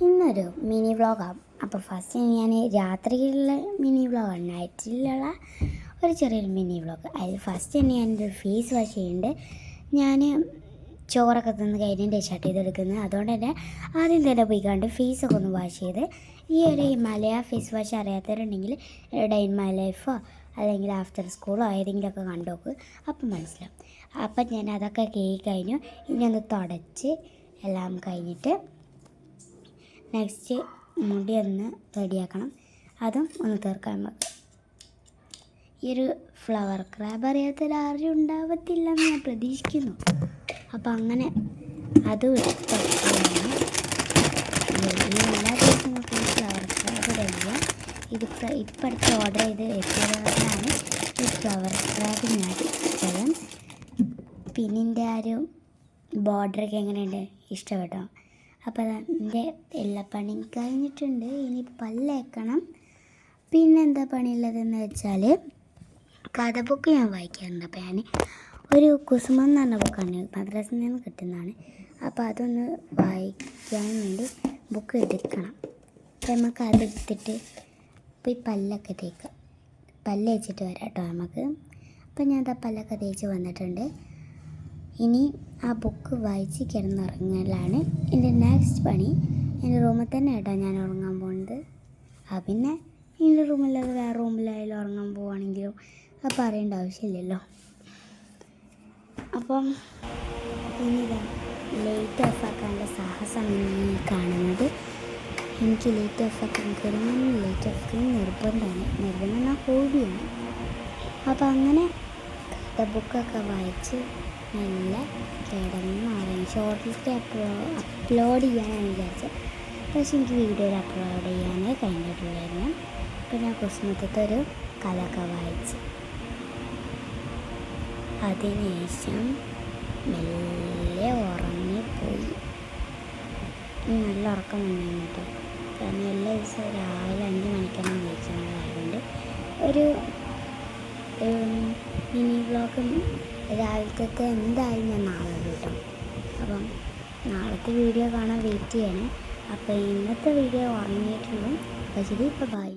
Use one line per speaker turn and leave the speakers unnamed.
ഇന്നൊരു മിനി വ്ളോഗാണ്. അപ്പോൾ ഫസ്റ്റ് ഞാൻ രാത്രിയിലുള്ള മിനി വ്ളോഗാണ്, നൈറ്റിലുള്ള ഒരു ചെറിയൊരു മിനി വ്ളോഗ്. അതിൽ ഫസ്റ്റ് തന്നെ ഞാനൊരു ഫേസ് വാഷ് ചെയ്യുന്നുണ്ട്. ഞാൻ ചോറൊക്കെ തിന്ന് കഴിഞ്ഞതിൻ്റെ ഷട്ട് ചെയ്തെടുക്കുന്നത്, അതുകൊണ്ട് തന്നെ ആദ്യം തന്നെ പോയി കണ്ട് ഫേസൊക്കെ ഒന്ന് വാഷ് ചെയ്ത് ഈ ഒരു ഹിമാലയ ഫേസ് വാഷ് അറിയാത്തവരുണ്ടെങ്കിൽ ഡേ ഇൻ മൈ ലൈഫോ അല്ലെങ്കിൽ ആഫ്റ്റർ സ്കൂളോ ഏതെങ്കിലുമൊക്കെ കണ്ടു നോക്ക്, അപ്പം മനസ്സിലാവും. അപ്പം ഞാൻ അതൊക്കെ കഴിഞ്ഞു. ഇനി ഒന്ന് തുടച്ച് എല്ലാം കഴിഞ്ഞിട്ട് നെക്സ്റ്റ് മുടി ഒന്ന് റെഡിയാക്കണം, അതും ഒന്ന് തീർക്കാൻ നമുക്ക്. ഈ ഒരു ഫ്ലവർ ക്രാബ് അറിയാത്തൊരാരും ഉണ്ടാവത്തില്ലെന്ന് ഞാൻ പ്രതീക്ഷിക്കുന്നു. അപ്പം അങ്ങനെ അതും എടുത്താണ്. എല്ലാ ദിവസവും നമുക്ക് ഈ ഫ്ലവർ ക്രാബ് റെഡിയാം. ഇപ്പം അടുത്ത് ഓർഡർ ചെയ്ത് എത്തിയതാണ് ഈ ഫ്ലവർ ക്രാബ് ഞാൻ എടുത്തത്. പിന്നെ എൻ്റെ ആ ഒരു ബോർഡറൊക്കെ എങ്ങനെയുണ്ട്, ഇഷ്ടപ്പെട്ടോ? അപ്പോൾ എൻ്റെ എല്ലാ പണിയും കഴിഞ്ഞിട്ടുണ്ട്. ഇനി പല്ലേക്കണം. പിന്നെന്താ പണിയുള്ളതെന്ന് വെച്ചാൽ കഥ ബുക്ക് ഞാൻ വായിക്കാറുണ്ട്. അപ്പോൾ ഞാൻ ഒരു കുസുമം എന്ന് പറഞ്ഞ ബുക്കാണ്, മദ്രസയിൽ നിന്ന് കിട്ടുന്നതാണ്. അപ്പോൾ അതൊന്ന് വായിക്കാൻ വേണ്ടി ബുക്ക് എടുക്കണം. അപ്പോൾ നമുക്ക് അതെടുത്തിട്ട് പോയി പല്ലൊക്കെ തേക്കുക. പല്ല് തേച്ചിട്ട് വരാം കേട്ടോ നമുക്ക്. അപ്പോൾ ഞാൻ പല്ലൊക്കെ തേച്ച് വന്നിട്ടുണ്ട്. ഇനി ആ ബുക്ക് വായിച്ച് കിടന്നുറങ്ങലാണ് എൻ്റെ നെക്സ്റ്റ് പണി. എൻ്റെ റൂമിൽ തന്നെ കേട്ടോ ഞാൻ ഉറങ്ങാൻ പോകുന്നത്. പിന്നെ എൻ്റെ റൂമിലല്ലാതെ വേറെ റൂമിലായാലും ഉറങ്ങാൻ പോവുകയാണെങ്കിലും അത് പറയേണ്ട ആവശ്യമില്ലല്ലോ. അപ്പം ഇനിതാ ലൈറ്റ് ഓഫാക്കാനുള്ള സാഹസമാണ് ഈ കാണുന്നത്. എനിക്ക് ലൈറ്റ് ഓഫാക്കാൻ കിടന്നു ലൈറ്റ് ഓഫാക്കാൻ നിർബന്ധമാണ് ഹോബിയാണ്. അപ്പോൾ അങ്ങനെ ബുക്കൊക്കെ വായിച്ച് നല്ല കിടന്നുറങ്ങി. ഷോർട്ടിലേക്ക് അപ്ലോഡ് ചെയ്യാനാണ് വിചാരിച്ചത്, പക്ഷേ എനിക്ക് വീഡിയോയിൽ അപ്ലോഡ് ചെയ്യാനേ കഴിഞ്ഞിട്ടുള്ളായിരുന്നു. പിന്നെ കുസുമത്തെ ഒരു കഥയൊക്കെ വായിച്ച് അതിനുശേഷം മെല്ലെ ഉറങ്ങിപ്പോയി. നല്ല ഉറക്കം വന്നിരുന്നു കേട്ടോ. കാരണം എല്ലാ ദിവസവും രാവിലെ 5 മണിക്കാണ് വിളിക്കുന്നതായതുകൊണ്ട് ഒരു മിനി വ്ളോഗ് രാവിലത്തെ എന്തായാലും ഞാൻ നാളെ കിട്ടും. അപ്പം നാളത്തെ വീഡിയോ കാണാൻ വെയിറ്റ് ചെയ്യണേ. അപ്പോൾ ഇന്നത്തെ വീഡിയോ ഉറങ്ങിയിട്ടുള്ളൂ. അപ്പോൾ ശരി, ഇപ്പോൾ ബൈ.